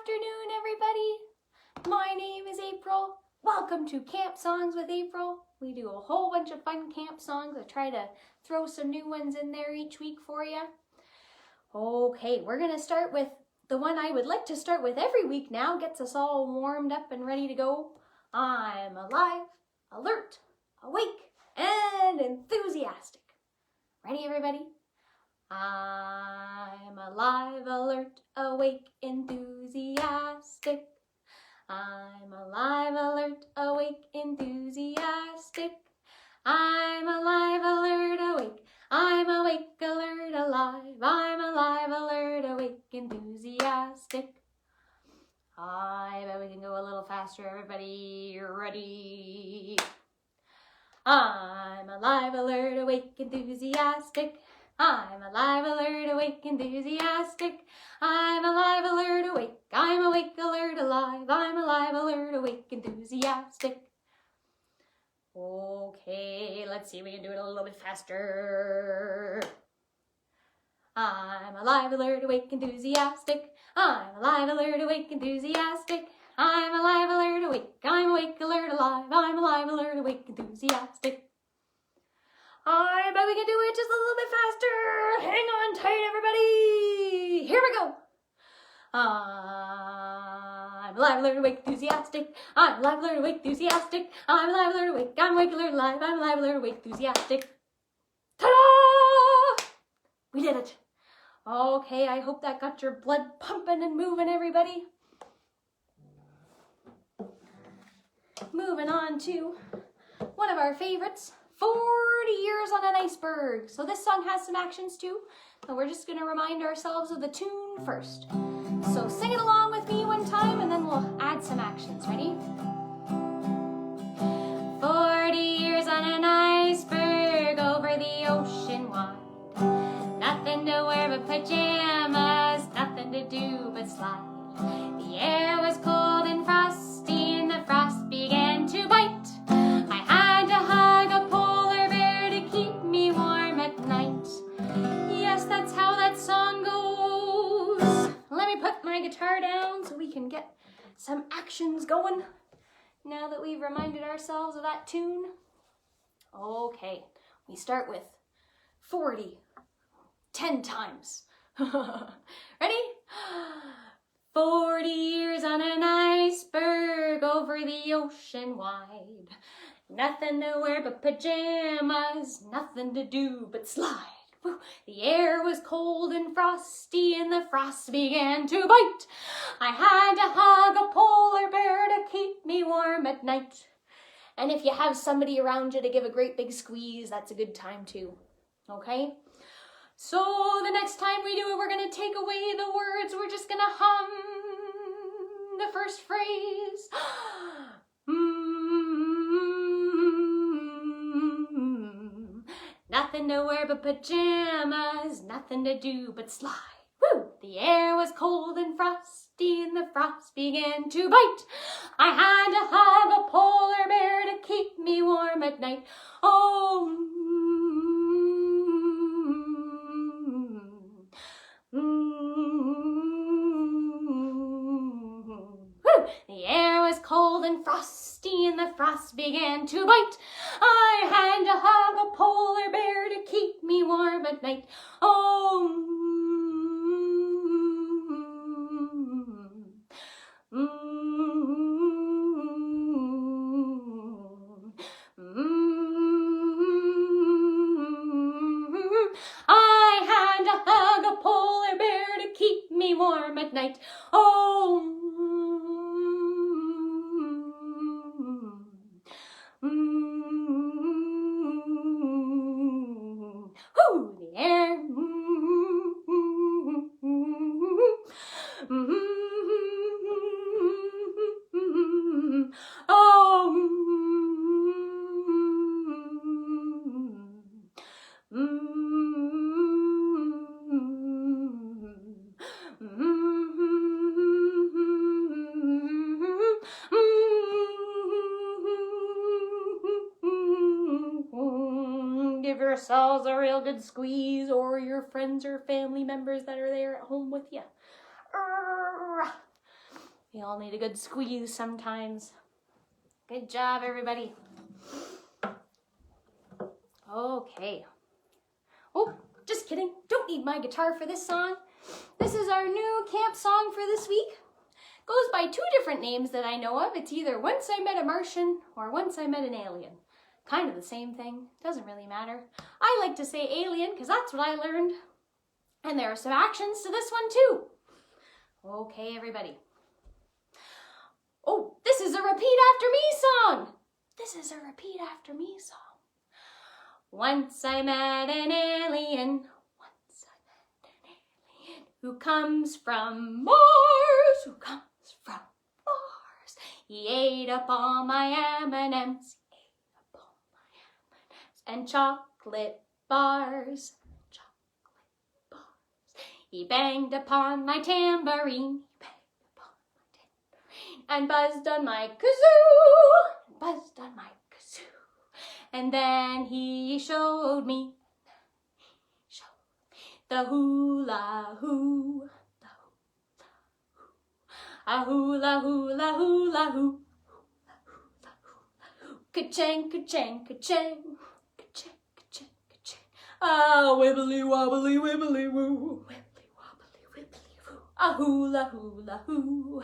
afternoon, everybody. My name is April. Welcome to Camp Songs with April. We do a whole bunch of fun camp songs. I try to throw some new ones in there each week for you. Okay, we're going to start with the one I would like to start with every week now. Gets us all warmed up and ready to go. I'm alive, alert, awake, and enthusiastic. Ready, everybody? I'm alive, alert, awake, enthusiastic. I'm alive, alert, awake, enthusiastic. I'm alive, alert, awake. I'm awake, alert, alive. I'm alive, alert, awake, enthusiastic. I bet we can go a little faster, everybody. Ready? I'm alive, alert, awake, enthusiastic. I'm alive, alert, awake, enthusiastic. I'm alive, alert, awake. I'm awake, alert, alive. I'm alive, alert, awake, enthusiastic. Okay, let's see if we can do it a little bit faster. I'm alive, alert, awake, enthusiastic. I'm alive, alert, awake, enthusiastic. I'm alive, alert, awake. I'm awake, alert, alive. I'm alive, alert, awake, enthusiastic. I bet we can do it just a little bit faster. Hang on tight, everybody. Here we go. I'm alive, alert, awake, enthusiastic. I'm alive, alert, awake, enthusiastic. I'm alive, alert, awake. I'm awake, alert, alive. I'm alive, alert, awake, enthusiastic. Ta-da! We did it. Okay, I hope that got your blood pumping and moving, everybody. Moving on to one of our favorites. 40 Years on an Iceberg. So this song has some actions too, but we're just going to remind ourselves of the tune first. So sing it along with me one time and then we'll add some actions. Ready? 40 years on an iceberg over the ocean wide. Nothing to wear but pajamas, nothing to do but slide. The air was cold and frosty and the frost began to bite. I had to hug a polar bear to keep me warm at night. Yes, that's how that song goes. Let me put my guitar down so we can get some actions going now that we've reminded ourselves of that tune. Okay, we start with 40, 10 times. Ready? 40 years on an iceberg over the ocean wide. Nothing to wear but pajamas, nothing to do but slide. The air was cold and frosty and the frost began to bite. I had to hug a polar bear to keep me warm at night. And if you have somebody around you to give a great big squeeze, that's a good time too. Okay? So the next time we do it, we're going to take away the words. We're just going to hum the first phrase. Nothing to wear but pajamas, nothing to do but slide. Woo! The air was cold and frosty and the frost began to bite. I had to hug a polar bear to keep me warm at night. Oh, the air was cold and frosty and the frost began to bite. I had to hug a polar bear to keep me warm at night. Oh, I had to hug a polar bear to keep me warm at night. Oh, the air. Give yourselves a real good squeeze, or your friends or family members that are there at home with you. We all need a good squeeze sometimes. Good job, everybody. Okay. Oh, just kidding. Don't need my guitar for this song. This is our new camp song for this week. Goes by 2 different names that I know of. It's either Once I Met a Martian or Once I Met an Alien. Kind of the same thing. Doesn't really matter. I like to say alien because that's what I learned. And there are some actions to this one too. Okay, everybody. Oh, this is a repeat after me song. This is a repeat after me song. Once I met an alien. Once I met an alien who comes from Mars. Who comes from Mars. He ate up all my M&Ms. And chocolate bars. Chocolate bars. He banged upon my tambourine. And buzzed on my kazoo, buzzed on my kazoo. And then he showed me the hula hoo, a hula hula hula hoo, ka-chang, ka-chang, ka-chang, ka-chang, ka-chang, ka-chang. Ah, wibbly wobbly wibbly woo, wibbly wobbly wibbly woo, a hula hula hoo.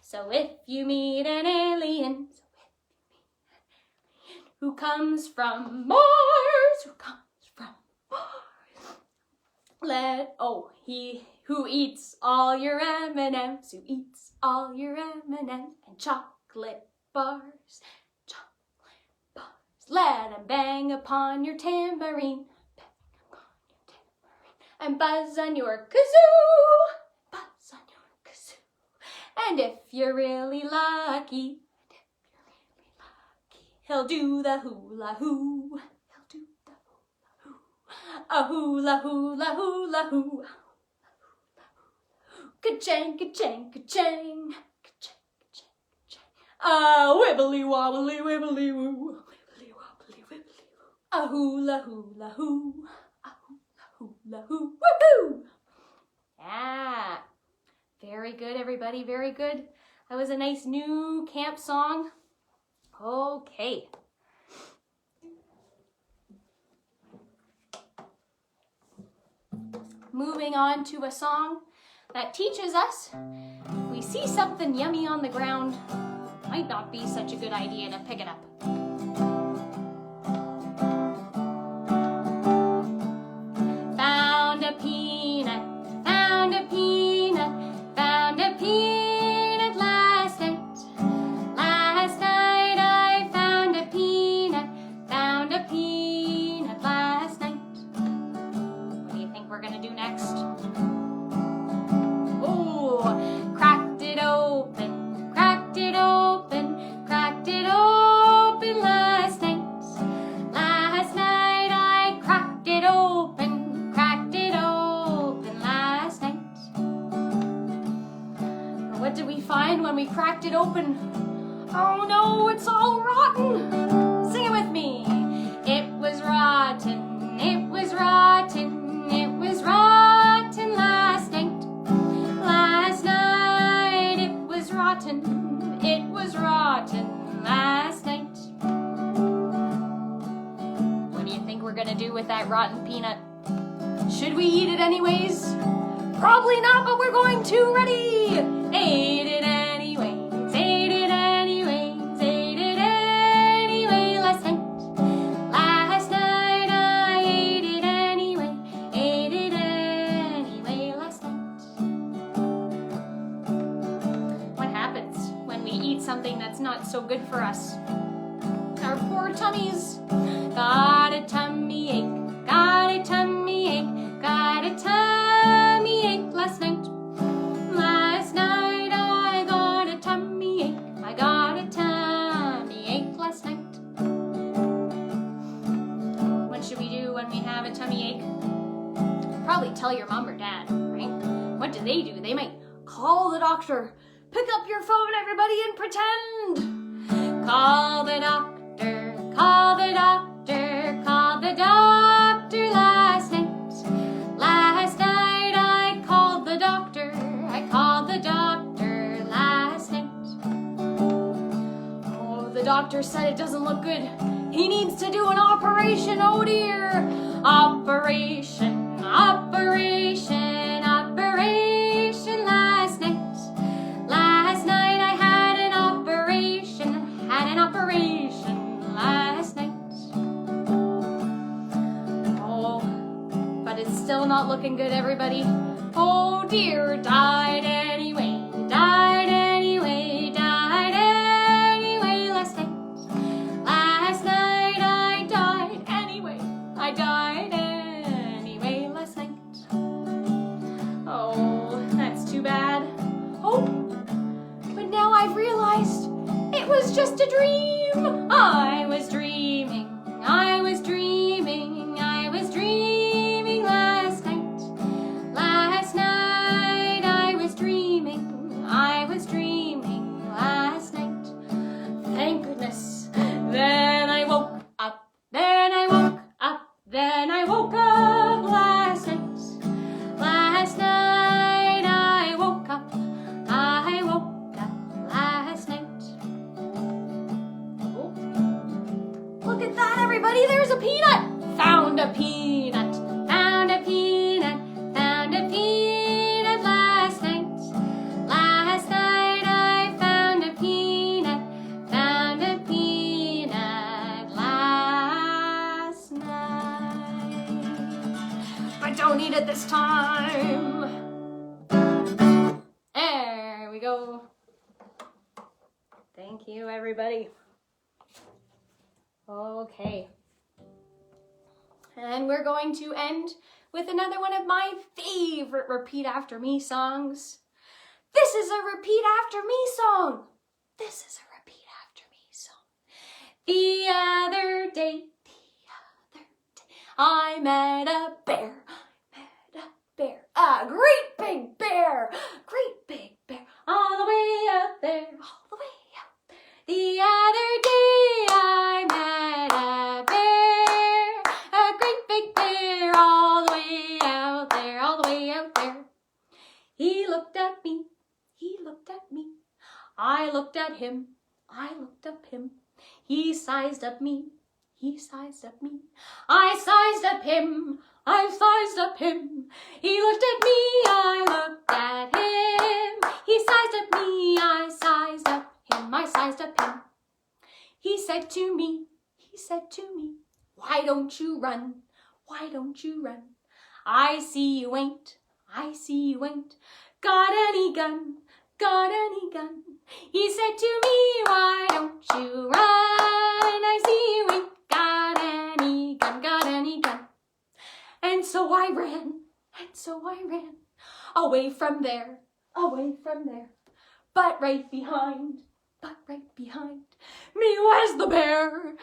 So if you meet an alien, who comes from Mars, who eats all your M&Ms, and chocolate bars, let him bang upon your tambourine, and buzz on your kazoo. And if you're really lucky, he'll do the hula hoo. He'll do the hula hoo. A hula hula hula hoo. Ka-chang, ka-chang, ka-chang. Ka-chang, ka-chang, ka-chang. Ah, wibbly wobbly wibbly woo. Wibbly wobbly wibbly woo. A hula hula hoo. A hula hula hoo. Woohoo! Yeah. Very good, everybody, very good. That was a nice new camp song. Okay. Moving on to a song that teaches us if we see something yummy on the ground, might not be such a good idea to pick it up. Found a peanut, found a peanut. Found a peanut last night. Last night I found a peanut last night. What do you think we're gonna do next? Oh, cracked it open, cracked it open, cracked it open last night. Last night I cracked it open last night. What did we find when we cracked it open? Oh no, it's all rotten! Sing it with me! It was rotten, it was rotten, it was rotten last night. Last night it was rotten last night. What do you think we're gonna do with that rotten peanut? Should we eat it anyways? Probably not, but we're going to. Ready? Ate it anyways, ate it anyways, ate it anyway last night. Last night I ate it anyway last night. What happens when we eat something that's not so good for us? Our poor tummies. Got a tummy ache, got a tummy ache, got a tummy ache last night. Last night I got a tummy ache, I got a tummy ache last night. What should we do when we have a tummy ache? Probably tell your mom or dad, right? What do? They might call the doctor. Pick up your phone, everybody, and pretend. Call the doctor, call the doctor, call the doctor last night. Last night I called the doctor, I called doctor said it doesn't look good. He needs to do an operation, oh dear. Operation, operation, operation last night. Last night I had an operation last night. Oh, but it's still not looking good, everybody. Oh dear, died anyway, died anyway, died anyway last night. Last night I died anyway, I died anyway last night. Oh, that's too bad. Oh, but now I've realized it was just a dream. I was dreaming, I was dreaming, I was dreaming last night. Last night I was dreaming, I was dreaming last night. Thank goodness. Then I woke up, then I woke up, then I woke up last night. Last night I woke up last night. Oh. Look at that, everybody, there's a peanut. Found a peanut, found a peanut, found a peanut last night. Last night I found a peanut last night. But don't eat it this time. There we go. Thank you, everybody. Okay. And we're going to end with another one of my favorite repeat after me songs. This is a repeat after me song. This is a repeat after me song. The other day, I met a bear. A great big bear, all the way up there, all the way up. The other day I met a bear, a great big bear, all the way out there, all the way out there. He looked at me, he looked at me. I looked at him, I looked up him. He sized up me, he sized up me. I sized up him, I sized up him. He looked at me, I looked at him. He sized up me, I sized up him. I sized up him. He said to me, why don't you run? Why don't you run? I see you ain't, I see you ain't got any gun, got any gun. He said to me, why don't you run? I see you ain't got any gun, got any gun. And so I ran, away from there, but right behind me was the bear,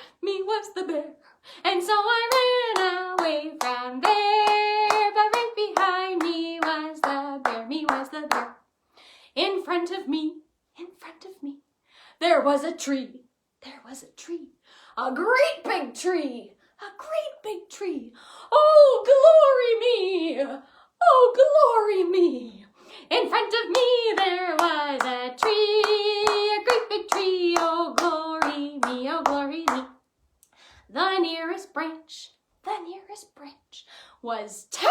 and so I ran away from there, but right behind me was the bear, in front of me, there was a tree, a great big tree, oh glory me, in front of me there was a tree, a great big tree, oh glory me, the nearest branch was 10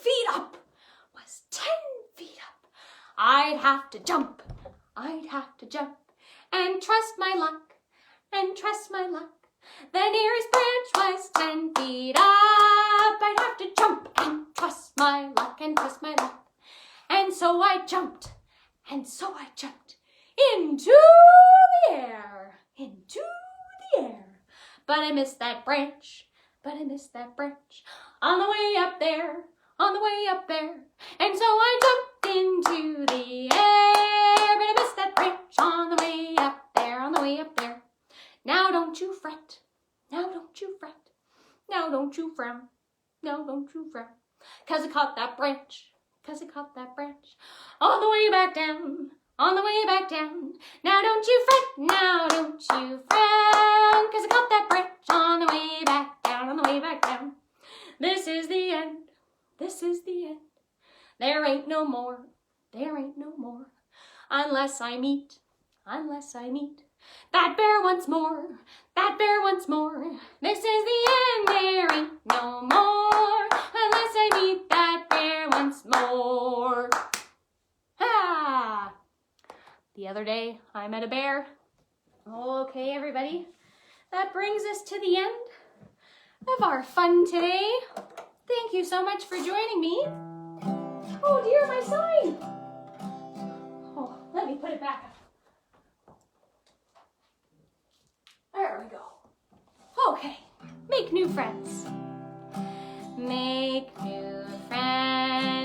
feet up, I'd have to jump, and trust my luck, the nearest branch was 10 feet up. I'd have to jump and trust my luck, And so I jumped, into the air, But I missed that branch, on the way up there, And so I jumped into the air, but I missed that branch on the way up there, Now don't you fret, now don't you frown, 'cause I caught that branch, on the way back down, Now don't you fret, 'cause I caught that branch on the way back down, This is the end, there ain't no more, unless I meet That bear once more, that bear once more. This is the end, there ain't no more, unless I meet that bear once more. Ha! The other day, I met a bear. Okay, everybody, that brings us to the end of our fun today. Thank you so much for joining me. Oh dear, my sign. Oh, let me put it back up. There we go. Okay, make new friends. Make new friends.